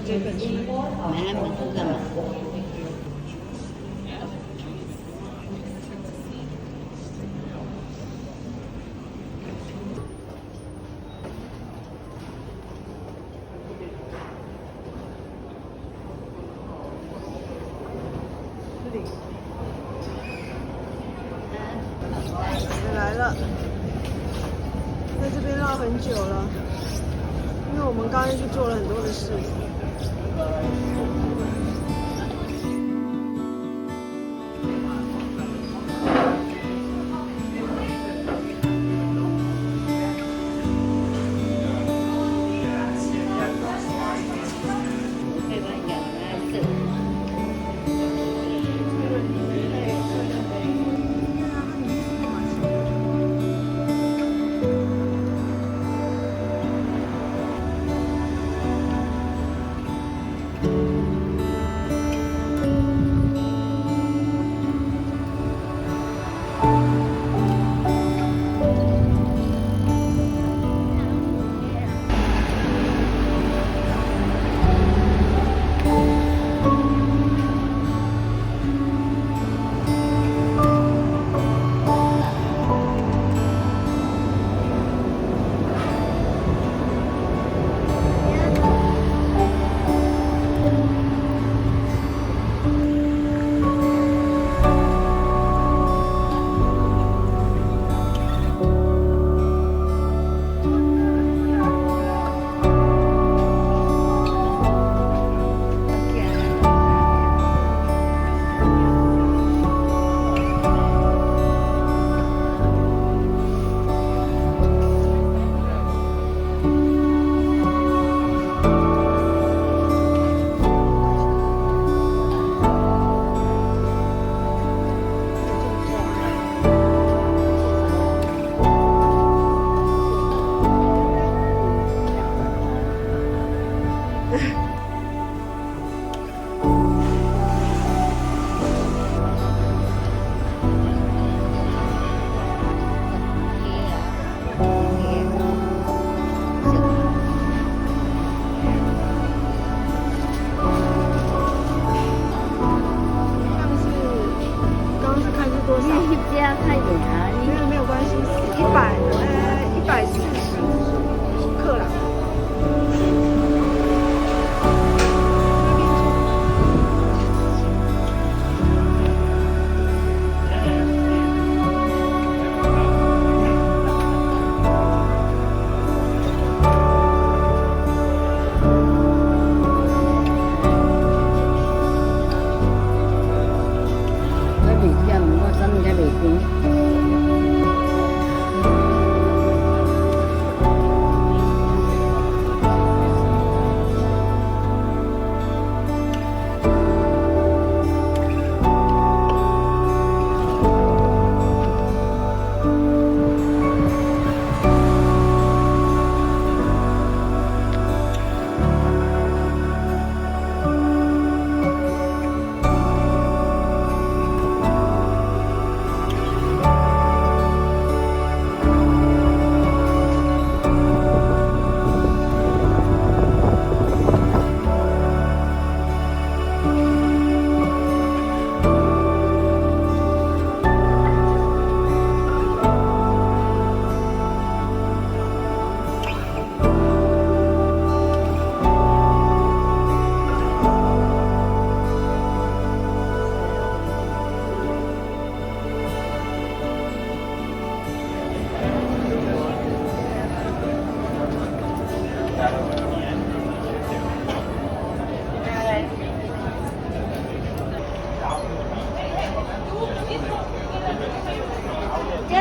这本书。买那本书干嘛？来了，在这边绕很久了，因为我们刚刚去做了很多的事。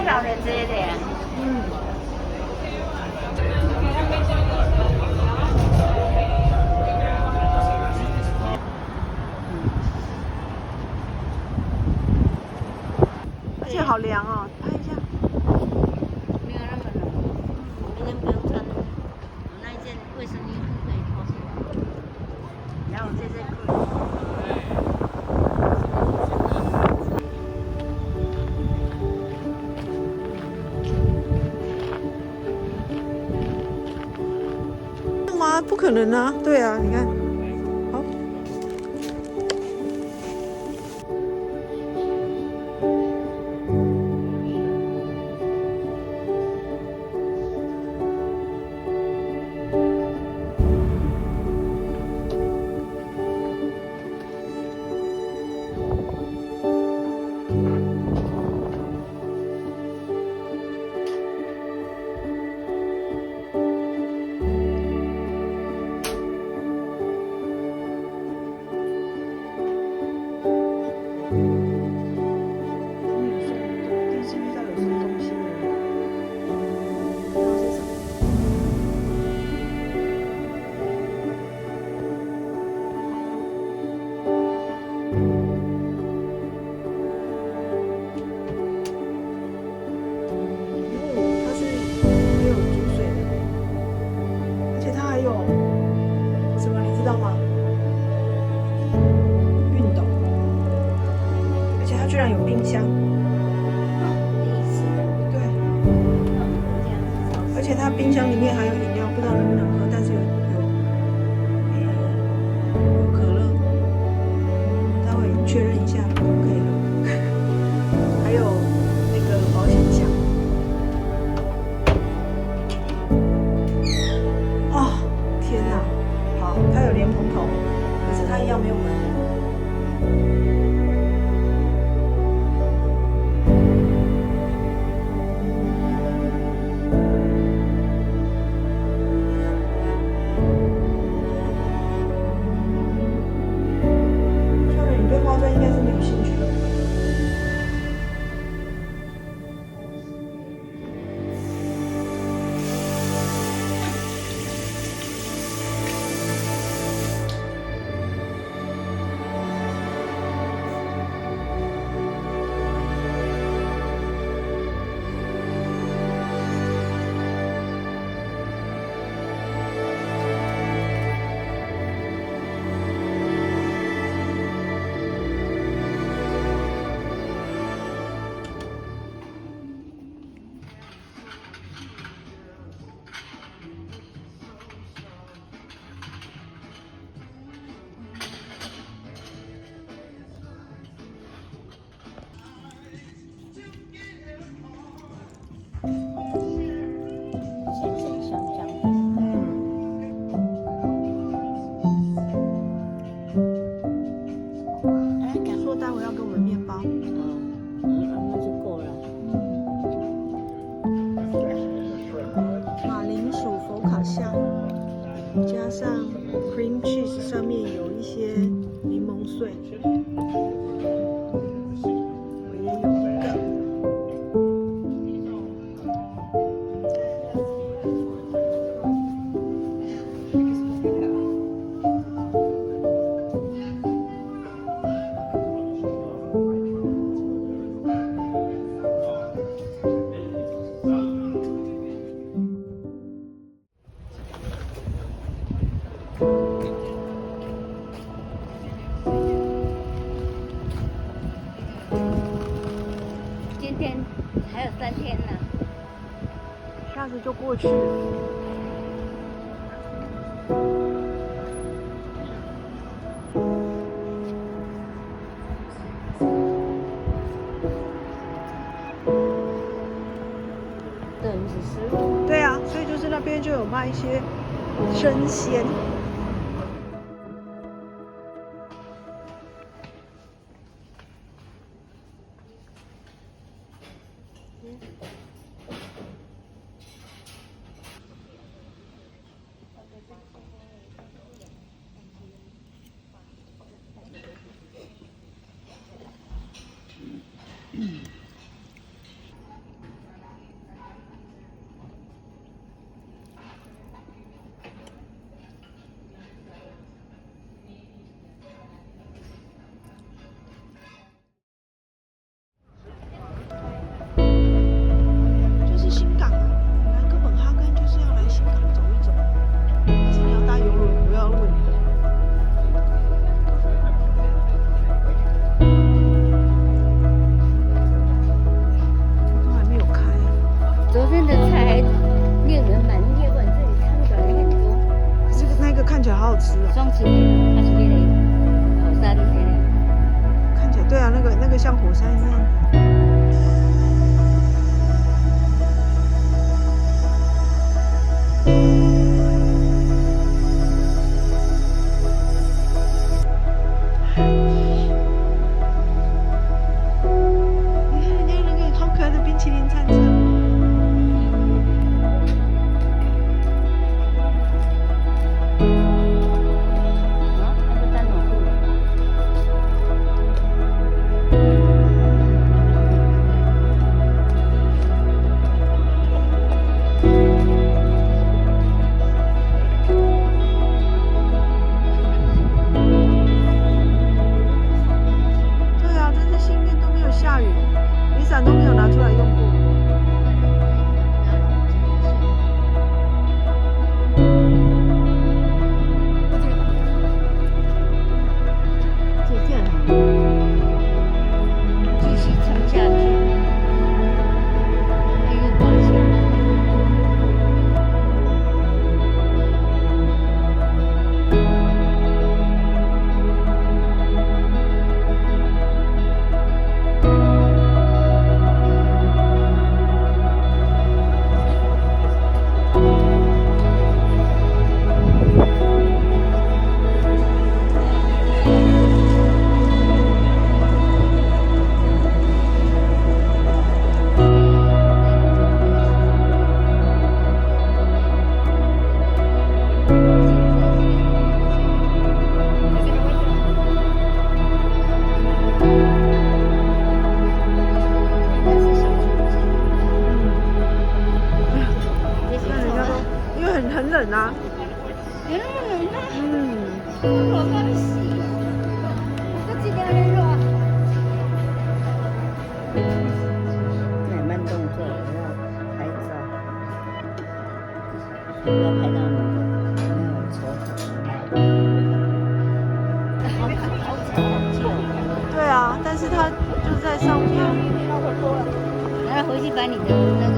老人这的呀。而且好凉哦，拍一下。没有那么冷，明天不用穿了。我那一件卫生衣可以脱下来，然后这件裤。吗？不可能啊！对啊，你看。它居然有冰箱。第一次，对，这样子超市而且它冰箱里面还有饮料，不知道能不能喝，但是有可乐。待会确认一下可不可以喝。还有那个保险箱。哦，天哪！好，它有莲蓬头，可是它一样没有门。你对花砖应该是没有兴趣的。咸咸香香的。说待会要给我们面包。那就够了。马铃薯佛卡夏，加上 cream cheese， 上面有一些柠檬碎。我也有一个。今天还有3天呢。下次就过去了。等着吃哦。对啊，所以就是那边就有卖一些生鲜。就是新港啊，来哥本哈根就是要来新港走一走，还是你要搭邮轮？我要问你。都还没有开。昨天的菜还令人满意，不然这里汤转了很多。可是那个看起来好好吃哦。双子面，它是那个火山的那个。看起来对啊，那个像火山一样的。你看人家那个好可爱的冰淇淋餐车。那是丹农路。冷啊。有那么冷吗？嗯。我怕死。这几条人热。对，慢动作，我要拍照，不要拍到你的没有丑对啊，但是它就在上面。然后回去把你的那个。